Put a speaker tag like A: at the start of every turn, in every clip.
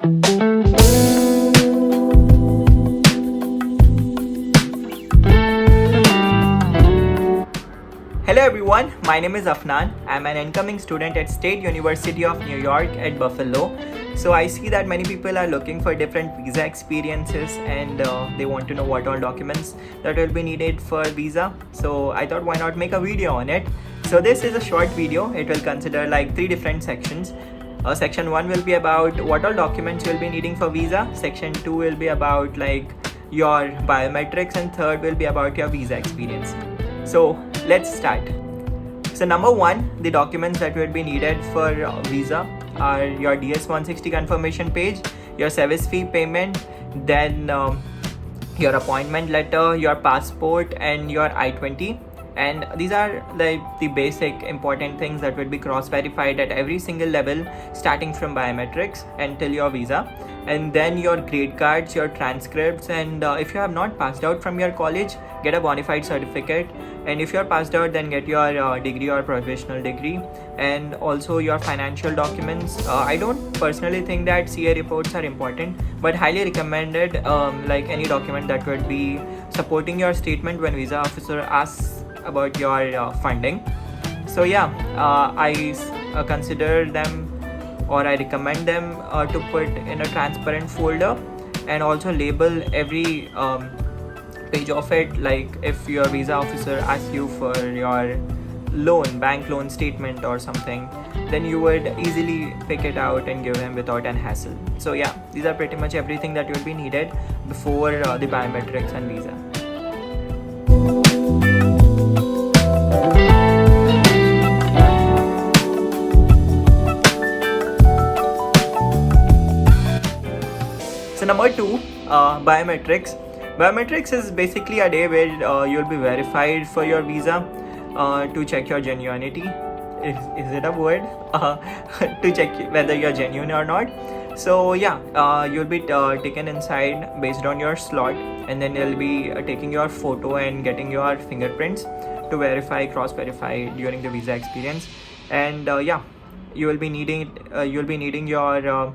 A: Hello everyone, my name is Afnan. I'm an incoming student at State University of New York at Buffalo. So I see that many people are looking for different visa experiences and they want to know what all documents that will be needed for visa. So I thought why not make a video on it. So this is a short video. It will consider like 3 different sections. Section 1 will be about what all documents you'll be needing for visa. Section 2 will be about like your biometrics, and third will be about your visa experience. So let's start. So number 1, the documents that will be needed for visa are your DS-160 confirmation page, your service fee payment, then your appointment letter, your passport, and your I-20. And these are like the basic important things that will be cross-verified at every single level, starting from biometrics until your visa. And then your grade cards, your transcripts, and if you have not passed out from your college, get a bona fide certificate. And if you're passed out, then get your degree or professional degree, and also your financial documents. I don't personally think that CA reports are important, but highly recommended, like any document that would be supporting your statement when visa officer asks about your funding. So yeah, I consider them, or I recommend them to put in a transparent folder, and also label every page of it. Like if your visa officer asks you for your bank loan statement or something, then you would easily pick it out and give him without an hassle. So yeah, these are pretty much everything that will be needed before the biometrics and visa. So number 2, biometrics. Biometrics is basically a day where you'll be verified for your visa to check your genuinity. Is it a word? To check whether you're genuine or not. So yeah, you'll be taken inside based on your slot, and then they'll be taking your photo and getting your fingerprints to cross-verify during the visa experience. And yeah, you will be needing your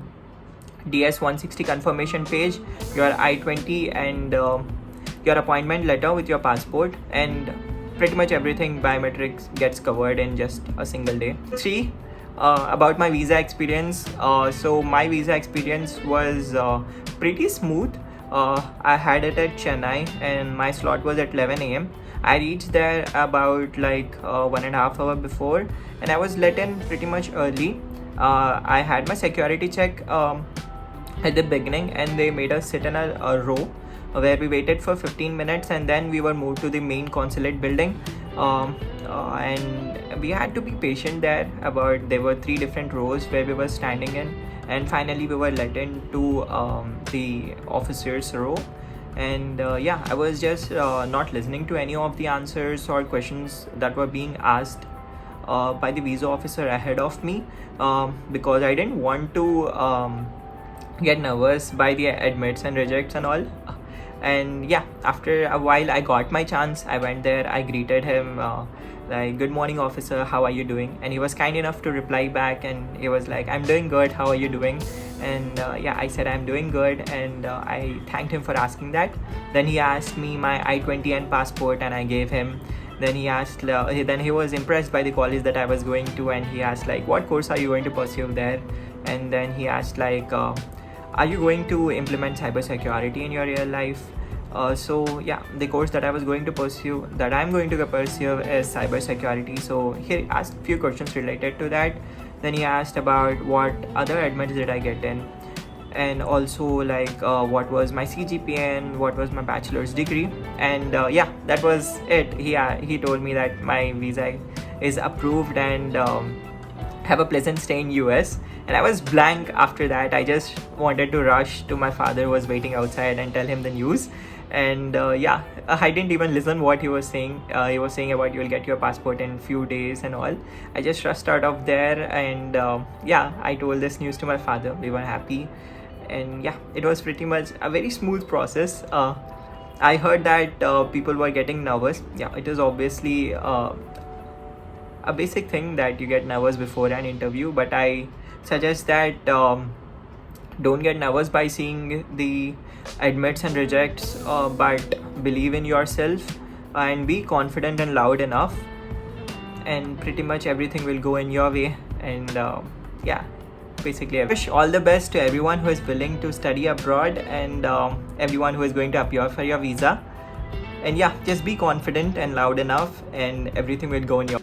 A: DS-160 confirmation page, your I-20, and your appointment letter with your passport, and pretty much everything biometrics gets covered in just a single day. 3, about my visa experience. So my visa experience was pretty smooth. I had it at Chennai, and my slot was at 11 a.m. I reached there about like 1.5 hours before, and I was let in pretty much early. I had my security check at the beginning, and they made us sit in a row where we waited for 15 minutes, and then we were moved to the main consulate building, and we had to be patient there. There were 3 different rows where we were standing in, and finally we were let into the officers row. And yeah, I was just not listening to any of the answers or questions that were being asked by the visa officer ahead of me, because I didn't want to get nervous by the admits and rejects and all. And yeah, after a while I got my chance. I went there, I greeted him like, "Good morning officer, how are you doing?" And he was kind enough to reply back, and he was like, "I'm doing good, how are you doing?" And yeah, I said I'm doing good, and I thanked him for asking that. Then he asked me my I-20 and passport, and I gave him. Then he asked, then he was impressed by the college that I was going to, and he asked like, "What course are you going to pursue there?" And then he asked like, "Are you going to implement cybersecurity in your real life?" So yeah, the course that I'm going to pursue is cybersecurity. So he asked a few questions related to that. Then he asked about what other admits did I get in, and also like what was my CGPA and what was my bachelor's degree. And yeah, that was it. He told me that my visa is approved, and have a pleasant stay in US. And I was blank after that. I just wanted to rush to my father who was waiting outside and tell him the news. And yeah, I didn't even listen what he was saying. He was saying about you'll get your passport in few days and all. I just rushed out of there, and yeah, I told this news to my father. We were happy, and yeah, it was pretty much a very smooth process. I heard that people were getting nervous. Yeah, it is obviously a basic thing that you get nervous before an interview, but I suggest that Don't get nervous by seeing the admits and rejects, but believe in yourself and be confident and loud enough, and pretty much everything will go in your way. And yeah, basically I wish all the best to everyone who is willing to study abroad, and everyone who is going to appear for your visa. And yeah, just be confident and loud enough, and everything will go in your